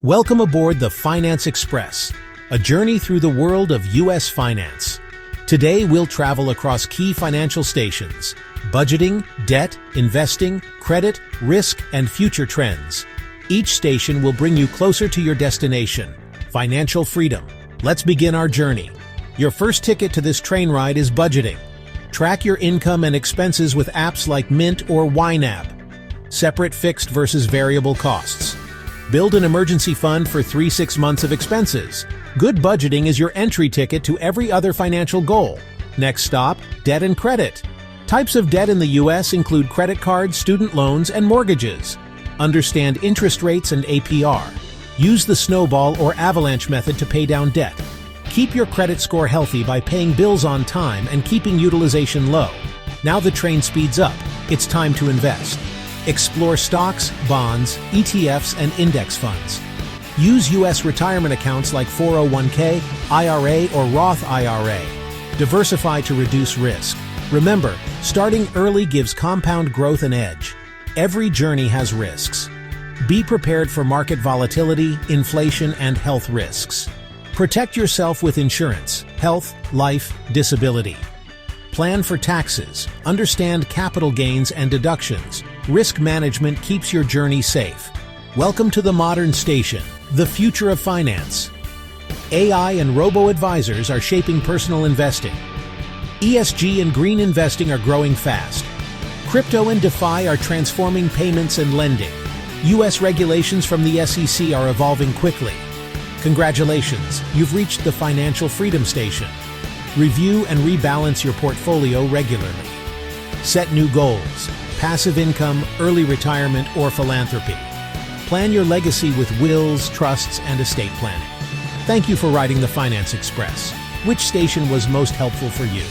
Welcome aboard the Finance Express, a journey through the world of U.S. finance. Today we'll travel across key financial stations: budgeting, debt, investing, credit, risk, and future trends. Each station will bring you closer to your destination, financial freedom. Let's begin our journey. Your first ticket to this train ride is budgeting. Track your income and expenses with apps like Mint or YNAB. Separate fixed versus variable costs. Build an emergency fund for 3-6 months of expenses. Good budgeting is your entry ticket to every other financial goal. Next stop, debt and credit. Types of debt in the U.S. include credit cards, student loans, and mortgages. Understand interest rates and APR. Use the snowball or avalanche method to pay down debt. Keep your credit score healthy by paying bills on time and keeping utilization low. Now the train speeds up. It's time to invest. Explore stocks, bonds, ETFs, and index funds. Use U.S. retirement accounts like 401k, IRA, or Roth IRA. Diversify to reduce risk. Remember, starting early gives compound growth an edge. Every journey has risks. Be prepared for market volatility, inflation, and health risks. Protect yourself with insurance, health, life, disability. Plan for taxes. Understand capital gains and deductions. Risk management keeps your journey safe. Welcome to the modern station, the future of finance. AI and robo-advisors are shaping personal investing. ESG and green investing are growing fast. Crypto and DeFi are transforming payments and lending. U.S. regulations from the SEC are evolving quickly. Congratulations, you've reached the financial freedom station. Review and rebalance your portfolio regularly. Set new goals: passive income, early retirement, or philanthropy. Plan your legacy with wills, trusts, and estate planning. Thank you for riding the Finance Express. Which station was most helpful for you?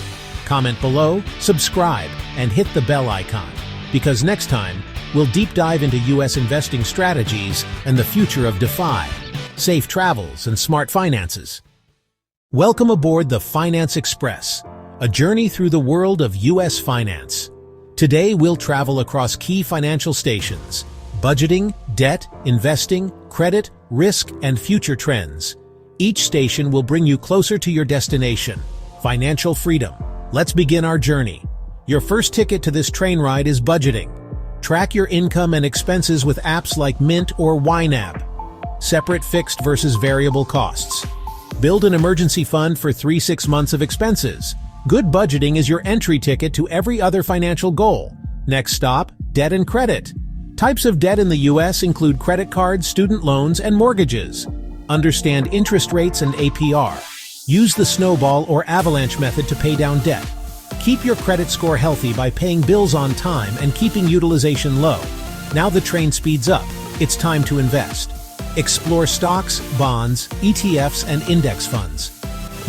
Comment below, subscribe, and hit the bell icon, because next time, we'll deep dive into U.S. investing strategies and the future of DeFi, safe travels, and smart finances. Welcome aboard the Finance Express, a journey through the world of U.S. finance. Today we'll travel across key financial stations: budgeting, debt, investing, credit, risk, and future trends. Each station will bring you closer to your destination, financial freedom. Let's begin our journey. Your first ticket to this train ride is budgeting. Track your income and expenses with apps like Mint or YNAB. Separate fixed versus variable costs. Build an emergency fund for 3-6 months of expenses. Good budgeting is your entry ticket to every other financial goal. Next stop, debt and credit. Types of debt in the U.S. include credit cards, student loans, and mortgages. Understand interest rates and APR. Use the snowball or avalanche method to pay down debt. Keep your credit score healthy by paying bills on time and keeping utilization low. Now the train speeds up. It's time to invest. Explore stocks, bonds, ETFs, and index funds.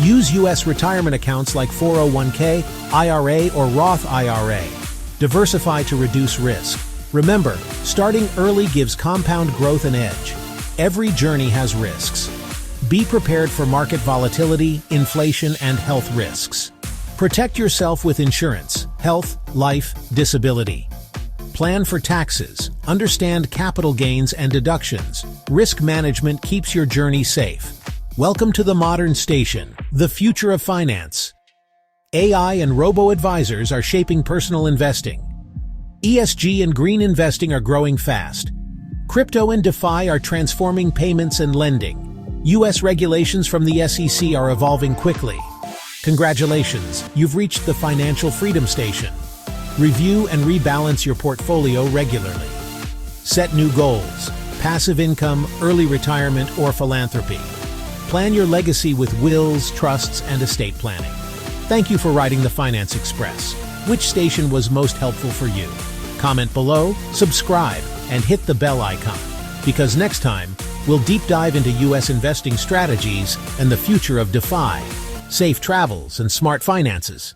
Use U.S. retirement accounts like 401k, IRA, or Roth IRA. Diversify to reduce risk. Remember, starting early gives compound growth an edge. Every journey has risks. Be prepared for market volatility, inflation, and health risks. Protect yourself with insurance, health, life, disability. Plan for taxes. Understand capital gains and deductions. Risk management keeps your journey safe. Welcome to the modern station, the future of finance. AI and robo-advisors are shaping personal investing. ESG and green investing are growing fast. Crypto and DeFi are transforming payments and lending. U.S. regulations from the SEC are evolving quickly. Congratulations, you've reached the financial freedom station. Review and rebalance your portfolio regularly. Set new goals: passive income, early retirement, or philanthropy. Plan your legacy with wills, trusts, and estate planning. Thank you for riding the Finance Express. Which station was most helpful for you? Comment below, subscribe, and hit the bell icon, because next time, we'll deep dive into U.S. investing strategies and the future of DeFi, safe travels, and smart finances.